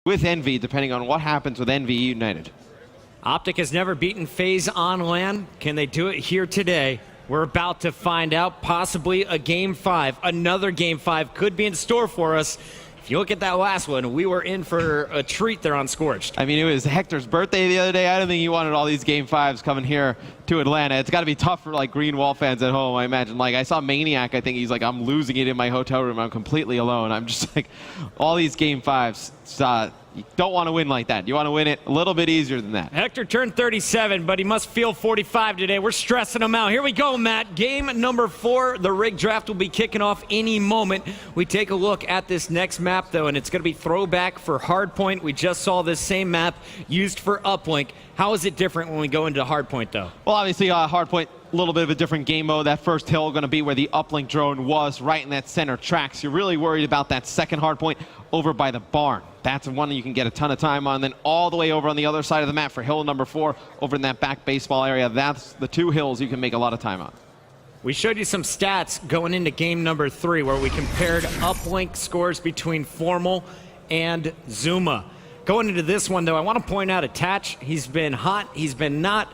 with Envy, depending on what happens with Envy United. Optic has never beaten Faze on land. Can they do it here today? We're about to find out. Possibly a Game 5. Another Game 5 could be in store for us. If you look at that last one, we were in for a treat there on Scorched. I mean, it was Hector's birthday the other day. I don't think he wanted all these Game 5s coming here to Atlanta. It's got to be tough for, like, Green Wall fans at home, I imagine. Like, I saw Maniac. I think he's like, I'm losing it in my hotel room. I'm completely alone. I'm just like, all these Game 5s, you don't want to win like that. You want to win it a little bit easier than that. Hector turned 37, but he must feel 45 today. We're stressing him out. Here we go, Matt. Game number 4. The rig draft will be kicking off any moment. We take a look at this next map, though, and it's going to be throwback for Hardpoint. We just saw this same map used for Uplink. How is it different when we go into Hardpoint, though? Well, obviously, Hardpoint, a little bit of a different game mode. That first hill going to be where the uplink drone was, right in that center tracks. You're really worried about that second hardpoint over by the barn. That's one that you can get a ton of time on. Then all the way over on the other side of the map for hill number 4, over in that back baseball area. That's the 2 hills you can make a lot of time on. We showed you some stats going into game number 3 where we compared uplink scores between Formal and Zuma. Going into this one, though, I want to point out Attach. He's been hot. He's been not.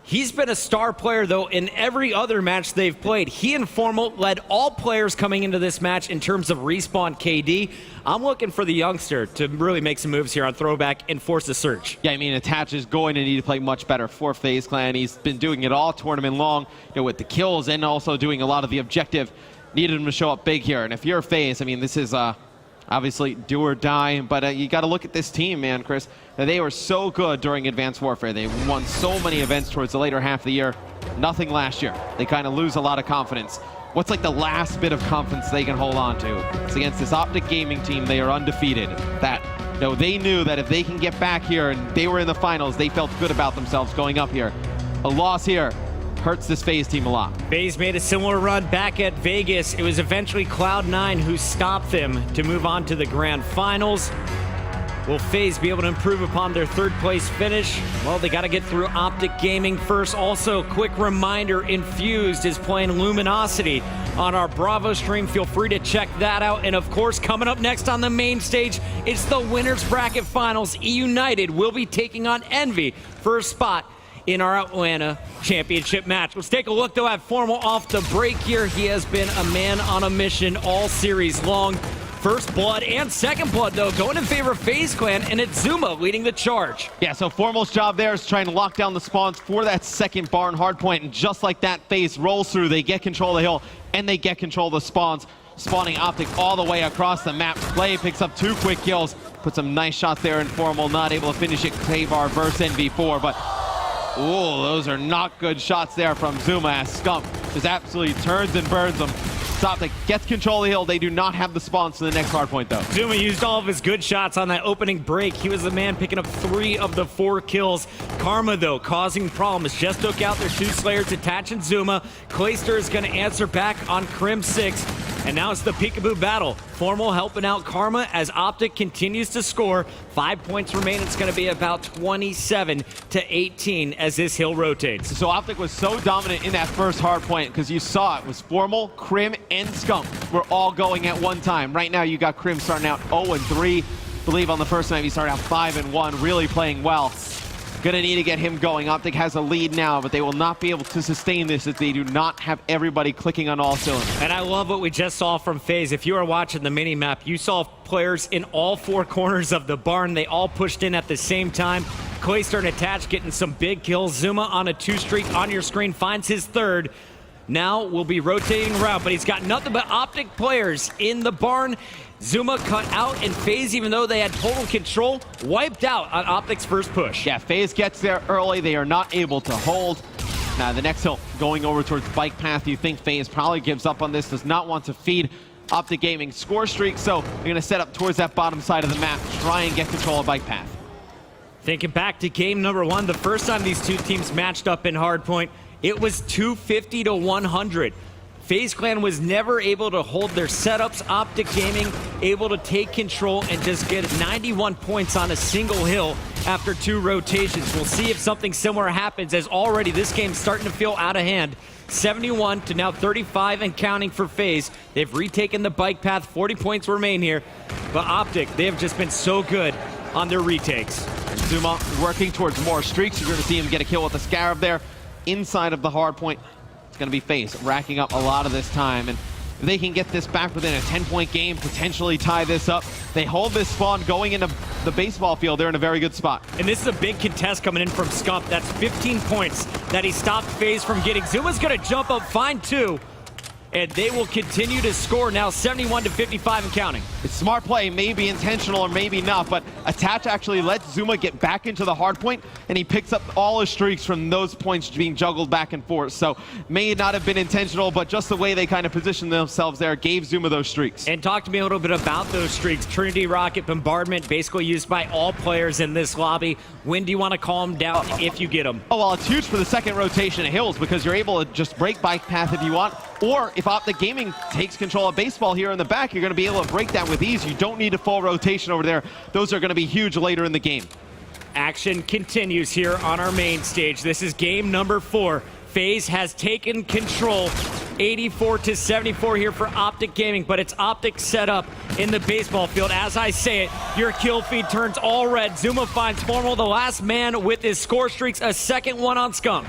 He's been a star player, though, in every other match they've played. He and Formal led all players coming into this match in terms of respawn KD. I'm looking for the youngster to really make some moves here on throwback and force a search. Yeah, I mean, Attach is going to need to play much better for FaZe Clan. He's been doing it all tournament long, with the kills and also doing a lot of the objective. Needed him to show up big here. And if you're FaZe, I mean, this is obviously do or die, but you got to look at this team, man, Chris. They were so good during Advanced Warfare. They won so many events towards the later half of the year. Nothing last year. They kind of lose a lot of confidence. What's like the last bit of confidence they can hold on to? It's against this Optic Gaming team. They are undefeated. They knew that if they can get back here and they were in the finals, they felt good about themselves going up here. A loss here hurts this FaZe team a lot. FaZe made a similar run back at Vegas. It was eventually Cloud9 who stopped them to move on to the grand finals. Will FaZe be able to improve upon their 3rd place finish? Well, they got to get through Optic Gaming first. Also, quick reminder, Infused is playing Luminosity on our Bravo stream. Feel free to check that out. And of course, coming up next on the main stage, it's the Winners Bracket Finals. E United will be taking on Envy for a spot in our Atlanta championship match. Let's take a look, though, at Formal off the break here. He has been a man on a mission all series long. First blood and second blood, though, going in favor of FaZe Clan, and it's Zuma leading the charge. Yeah, so Formal's job there is trying to lock down the spawns for that second barn hardpoint, and just like that, FaZe rolls through. They get control of the hill, and they get control of the spawns, spawning Optic all the way across the map. Play picks up 2 quick kills, put some nice shots there in Formal, not able to finish it. K-Bar versus NV4, but ooh, those are not good shots there from Zuma as Scump just absolutely turns and burns them. Optic gets control of the hill. They do not have the spawns to the next hardpoint, though. Zuma used all of his good shots on that opening break. He was the man picking up 3 of the 4 kills. Karma, though, causing problems. Just took out their 2 Slayers, Attach and Zuma. Clayster is going to answer back on Crim 6. And now it's the peekaboo battle. Formal helping out Karma as Optic continues to score. 5 points remain. It's going to be about 27 to 18 as this hill rotates. So Optic was so dominant in that first hard point because you saw it was Formal, Crim, and Skunk were all going at one time. Right now you got Crim starting out 0-3. I believe on the first night he started out 5-1, really playing well. Gonna need to get him going. Optic has a lead now, but they will not be able to sustain this if they do not have everybody clicking on all cylinders. And I love what we just saw from FaZe. If you are watching the mini-map, you saw players in all 4 corners of the barn. They all pushed in at the same time. Clayster and Attach getting some big kills. Zuma on a 2 streak on your screen, finds his 3rd. Now we'll be rotating around, but he's got nothing but Optic players in the barn. Zuma cut out, and FaZe, even though they had total control, wiped out on Optic's first push. Yeah, FaZe gets there early. They are not able to hold. Now the next hill going over towards Bike Path. You think FaZe probably gives up on this, does not want to feed Optic Gaming score streak, so they're going to set up towards that bottom side of the map, try and get control of Bike Path. Thinking back to game number 1, the first time these 2 teams matched up in Hardpoint, it was 250 to 100. FaZe Clan was never able to hold their setups. Optic Gaming able to take control and just get 91 points on a single hill after 2 rotations. We'll see if something similar happens, as already this game's starting to feel out of hand. 71 to now 35 and counting for FaZe. They've retaken the bike path. 40 points remain here. But Optic, they have just been so good on their retakes. Zuma working towards more streaks. You're going to see him get a kill with the Scarab there. Inside of the hard point, it's going to be Faze racking up a lot of this time. And if they can get this back within a 10-point game, potentially tie this up, they hold this spawn going into the baseball field, they're in a very good spot. And this is a big contest coming in from Scump. That's 15 points that he stopped Faze from getting. Zuma's going to jump up, find 2. And they will continue to score now 71-55 and counting. It's smart play, maybe intentional or maybe not, but Attach actually lets Zuma get back into the hard point, and he picks up all his streaks from those points being juggled back and forth. So may not have been intentional, but just the way they kind of positioned themselves there gave Zuma those streaks. And talk to me a little bit about those streaks. Trinity Rocket Bombardment, basically used by all players in this lobby. When do you want to calm down if you get them? Oh, well, it's huge for the second rotation of Hills because you're able to just break bike path if you want, or if Optic Gaming takes control of baseball here in the back, you're going to be able to break that with ease. You don't need a full rotation over there. Those are going to be huge later in the game. Action continues here on our main stage. This is game number 4. Faze has taken control. 84-74 here for Optic Gaming, but it's Optic set up in the baseball field. As I say it, your kill feed turns all red. Zuma finds Formal, the last man with his score streaks, a second one on Scump.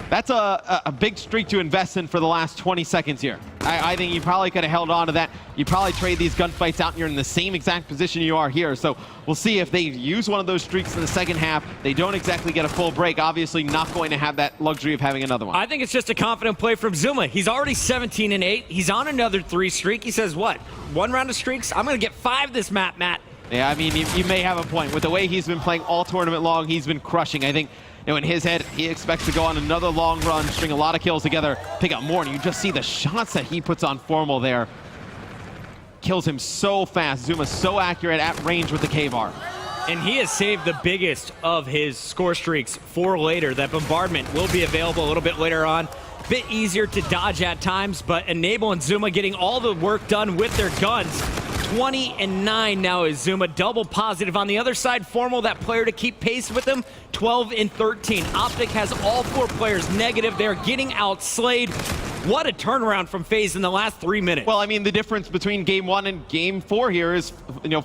That's a big streak to invest in for the last 20 seconds here. I think you probably could have held on to that. You probably trade these gunfights out and you're in the same exact position you are here. So we'll see if they use one of those streaks in the second half. They don't exactly get a full break. Obviously not going to have that luxury of having another one. I think it's just a confident play from Zuma. He's already 17-8. He's on another 3 streak. He says, what? 1 round of streaks? I'm going to get 5 this map, Matt. Yeah, I mean, you may have a point. With the way he's been playing all tournament long, he's been crushing. I think, in his head, he expects to go on another long run, string a lot of kills together, pick up more, and you just see the shots that he puts on Formal there. Kills him so fast. Zuma's so accurate at range with the K-bar. And he has saved the biggest of his score streaks for later. That bombardment will be available a little bit later on. Bit easier to dodge at times, but Enable and Zuma getting all the work done with their guns. 20-9 now is Zuma, double positive. On the other side, Formal, that player to keep pace with him, 12-13. Optic has all 4 players negative. They're getting outslayed. What a turnaround from Faze in the last 3 minutes. Well, I mean, the difference between game 1 and game 4 here is,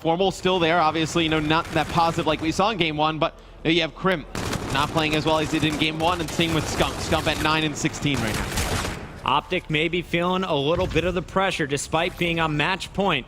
Formal's still there. Obviously, not that positive like we saw in game 1, but you have Crim not playing as well as he did in game 1, and same with Scump. Scump at 9-16 right now. Optic may be feeling a little bit of the pressure despite being on match point.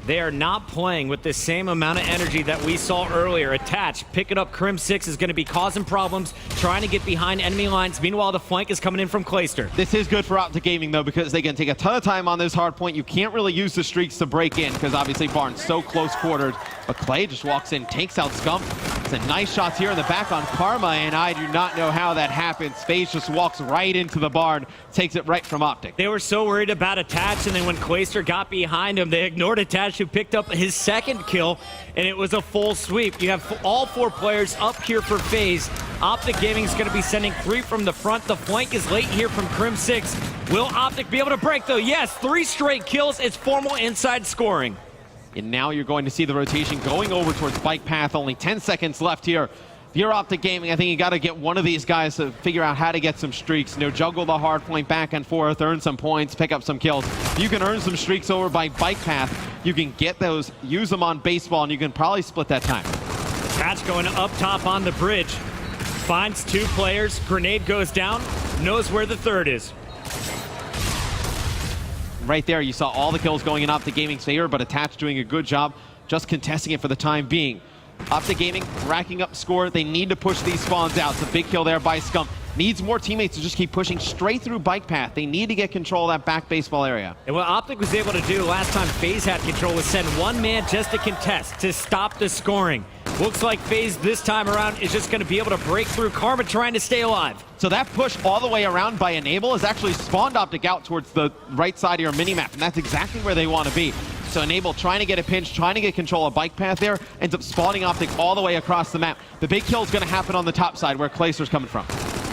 They are not playing with the same amount of energy that we saw earlier. Attach, picking up Crim 6 is going to be causing problems, trying to get behind enemy lines. Meanwhile, the flank is coming in from Clayster. This is good for Optic Gaming, though, because they can take a ton of time on this hard point. You can't really use the streaks to break in, because obviously Barnes so close quartered. But Clay just walks in, takes out Scump. It's a nice shots here in the back on Karma, and I do not know how that happens. Faze just walks right into the barn, takes it right from Optic. They were so worried about Attach, and then when Clayster got behind him, they ignored Attach, who picked up his second kill, and it was a full sweep. You have all 4 players up here for Faze. Optic Gaming is going to be sending 3 from the front. The flank is late here from Crim 6. Will Optic be able to break, though? Yes, 3 straight kills. It's Formal inside scoring. And now you're going to see the rotation going over towards bike path. Only 10 seconds left here. If you're Optic Gaming, I think you got to get one of these guys to figure out how to get some streaks. Juggle the hard point back and forth, earn some points, pick up some kills. If you can earn some streaks over by bike path, you can get those, use them on baseball, and you can probably split that time. Patch going up top on the bridge. Finds 2 players. Grenade goes down. Knows where the 3rd is. Right there, you saw all the kills going in Optic Gaming's favor, but Attach doing a good job just contesting it for the time being. Optic Gaming racking up score. They need to push these spawns out. It's a big kill there by Scump. Needs more teammates to just keep pushing straight through bike path. They need to get control of that back baseball area. And what Optic was able to do last time Faze had control was send 1 man just to contest, to stop the scoring. Looks like Faze this time around is just going to be able to break through. Karma trying to stay alive. So that push all the way around by Enable has actually spawned Optic out towards the right side of your minimap, and that's exactly where they want to be. So Enable trying to get a pinch, trying to get control of bike path there, ends up spawning Optic all the way across the map. The big kill is going to happen on the top side where Clayster's coming from.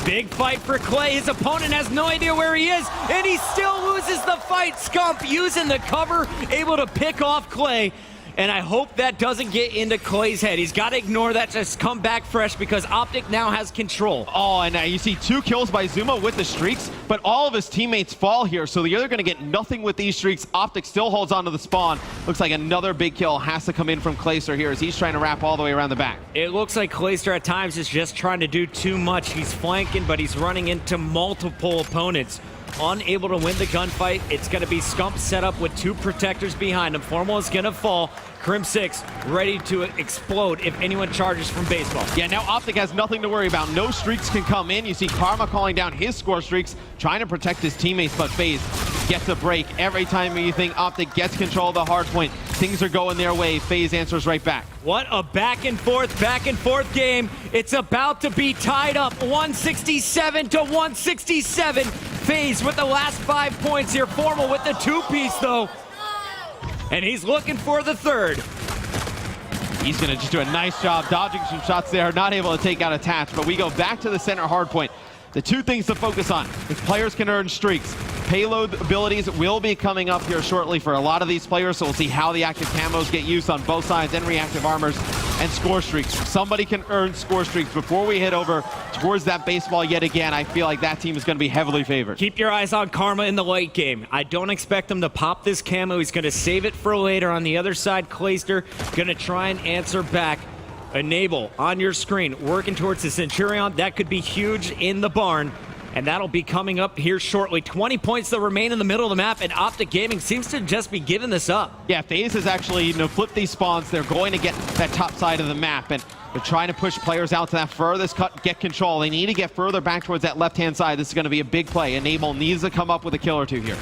Big fight for Clay. His opponent has no idea where he is, and he still loses the fight. Scump using the cover, able to pick off Clay. and I hope that doesn't get into Clay's head. He's got to ignore that, just come back fresh because Optic now has control. Oh, and you see 2 kills by Zuma with the streaks, but all of his teammates fall here, so they're going to get nothing with these streaks. Optic still holds on to the spawn. Looks like another big kill has to come in from Clayster here as he's trying to wrap all the way around the back. It looks like Clayster at times is just trying to do too much. He's flanking, but he's running into multiple opponents. Unable to win the gunfight. It's going to be Scump set up with 2 protectors behind him. Formal is going to fall. Crim6 ready to explode if anyone charges from baseball. Yeah, now Optic has nothing to worry about. No streaks can come in. You see Karma calling down his score streaks, trying to protect his teammates, but Faze gets a break. Every time you think Optic gets control of the hard point, things are going their way. Faze answers right back. What a back and forth game. It's about to be tied up 167 to 167. Faze with the last 5 points here. Formal with the 2-piece though. And he's looking for the 3rd. He's going to just do a nice job dodging some shots there, not able to take out Attach, but we go back to the center hard point. The 2 things to focus on is players can earn streaks. Payload abilities will be coming up here shortly for a lot of these players, so we'll see how the active camos get used on both sides and reactive armors and score streaks. Somebody can earn score streaks before we head over towards that baseball yet again. I feel like that team is going to be heavily favored. Keep your eyes on Karma in the late game. I don't expect him to pop this camo. He's going to save it for later. On the other side, Clayster going to try and answer back. Enable on your screen, working towards the Centurion. That could be huge in the barn, and that'll be coming up here shortly. 20 points that remain in the middle of the map, and Optic Gaming seems to just be giving this up. Yeah, Faze has actually flipped these spawns. They're going to get that top side of the map, and they're trying to push players out to that furthest cut, get control. They need to get further back towards that left-hand side. This is going to be a big play. Enable needs to come up with a kill or 2 here.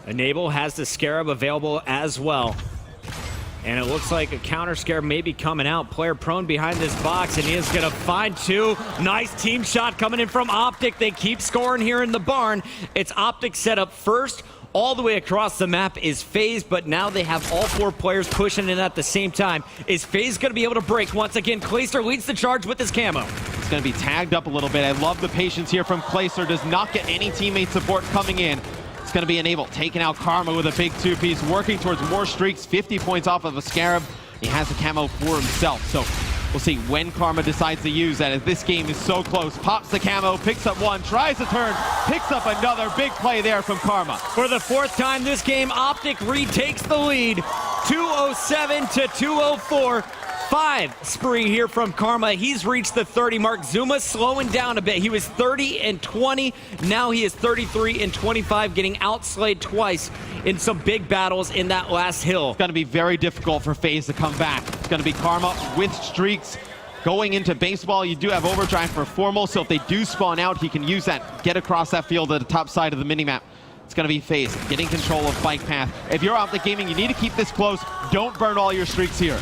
Enable has the Scarab available as well. And it looks like a counter scare may be coming out. Player prone behind this box, and he is going to find 2. Nice team shot coming in from Optic. They keep scoring here in the barn. It's Optic set up first. All the way across the map is Faze, but now they have all 4 players pushing in at the same time. Is Faze going to be able to break? Once again, Clayster leads the charge with his camo. It's going to be tagged up a little bit. I love the patience here from Clayster. Does not get any teammate support coming in. It's going to be Enable, taking out Karma with a big 2-piece, working towards more streaks, 50 points off of a Scarab. He has the camo for himself, so we'll see when Karma decides to use that, as this game is so close. Pops the camo, picks up 1, tries to turn, picks up another big play there from Karma. For the 4th time this game, Optic retakes the lead, 207 to 204. 5 spree here from Karma. He's reached the 30 mark. Zuma slowing down a bit. He was 30 and 20. Now he is 33 and 25, getting outslayed twice in some big battles in that last hill. It's going to be very difficult for Faze to come back. It's going to be Karma with streaks. Going into baseball, you do have overdrive for Formal, so if they do spawn out, he can use that, get across that field at the top side of the minimap. It's going to be Faze getting control of bike path. If you're Optic Gaming, you need to keep this close. Don't burn all your streaks here.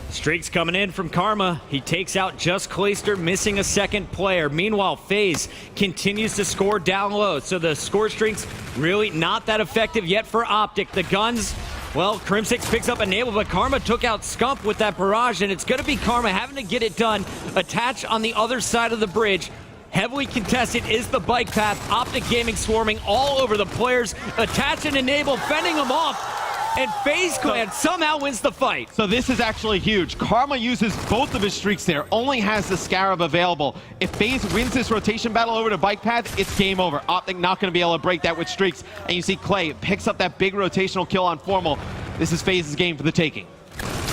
Streaks coming in from Karma. He takes out just Clayster, missing a 2nd player. Meanwhile, Faze continues to score down low, so the score streaks really not that effective yet for Optic. The guns, well, Crim6 picks up Enable, but Karma took out Scump with that barrage, and it's going to be Karma having to get it done. Attach on the other side of the bridge. Heavily contested is the bike path. Optic Gaming swarming all over the players. Attach and Enable, fending them off. And Faze Clan somehow wins the fight. So this is actually huge. Karma uses both of his streaks there, only has the Scarab available. If Faze wins this rotation battle over to bike path, it's game over. Optic not going to be able to break that with streaks. And you see Clay picks up that big rotational kill on Formal. This is Faze's game for the taking.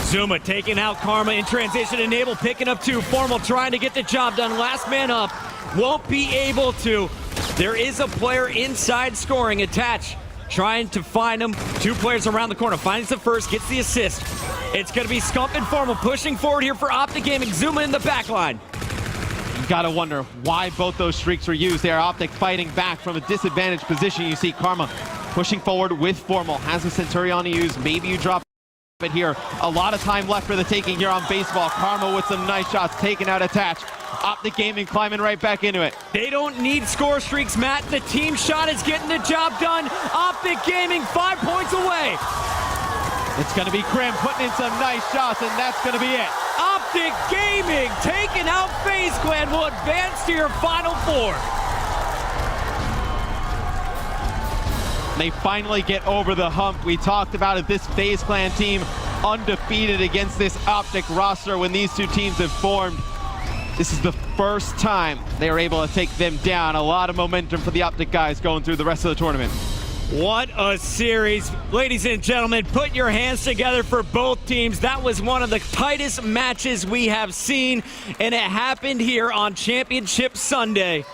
Zuma taking out Karma in transition. Enable picking up 2. Formal trying to get the job done. Last man up. Won't be able to. There is a player inside scoring. Attach. Trying to find him. 2 players around the corner. Finds the first, gets the assist. It's going to be Scump and Formal pushing forward here for Optic Gaming. Zuma in the back line. You got to wonder why both those streaks were used there. Optic fighting back from a disadvantaged position. You see Karma pushing forward with Formal. Has a Centurion to use. Maybe you drop it here. A lot of time left for the taking here on baseball. Karma with some nice shots, taking out Attach. Optic Gaming climbing right back into it. They don't need score streaks, Matt. The team shot is getting the job done. Optic Gaming 5 points away. It's going to be Crim putting in some nice shots, and that's going to be it. Optic Gaming taking out Faze Clan will advance to your Final 4. They finally get over the hump. We talked about it, this FaZe Clan team undefeated against this Optic roster when these two teams have formed. This is the first time they were able to take them down. A lot of momentum for the Optic guys going through the rest of the tournament. What a series. Ladies and gentlemen, put your hands together for both teams. That was one of the tightest matches we have seen, and it happened here on Championship Sunday.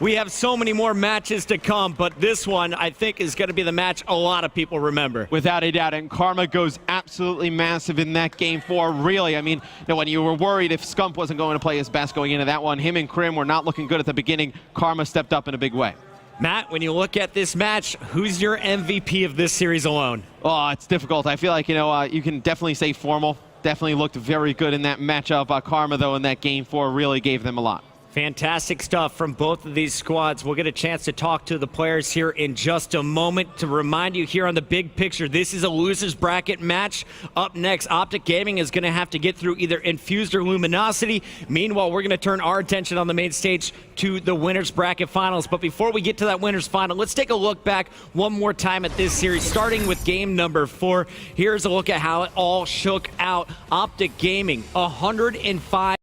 We have so many more matches to come, but this one, I think, is going to be the match a lot of people remember. Without a doubt, and Karma goes absolutely massive in that game 4. Really, I mean, when you were worried if Scump wasn't going to play his best going into that one, him and Krim were not looking good at the beginning. Karma stepped up in a big way. Matt, when you look at this match, who's your MVP of this series alone? Oh, it's difficult. I feel like, you can definitely say Formal. Definitely looked very good in that matchup. Karma, though, in that game 4 really gave them a lot. Fantastic stuff from both of these squads. We'll get a chance to talk to the players here in just a moment. To remind you here on the big picture, this is a loser's bracket match. Up next, Optic Gaming is going to have to get through either Infused or Luminosity. Meanwhile, we're going to turn our attention on the main stage to the winner's bracket finals. But before we get to that winner's final, let's take a look back one more time at this series, starting with game number 4. Here's a look at how it all shook out. Optic Gaming, 105.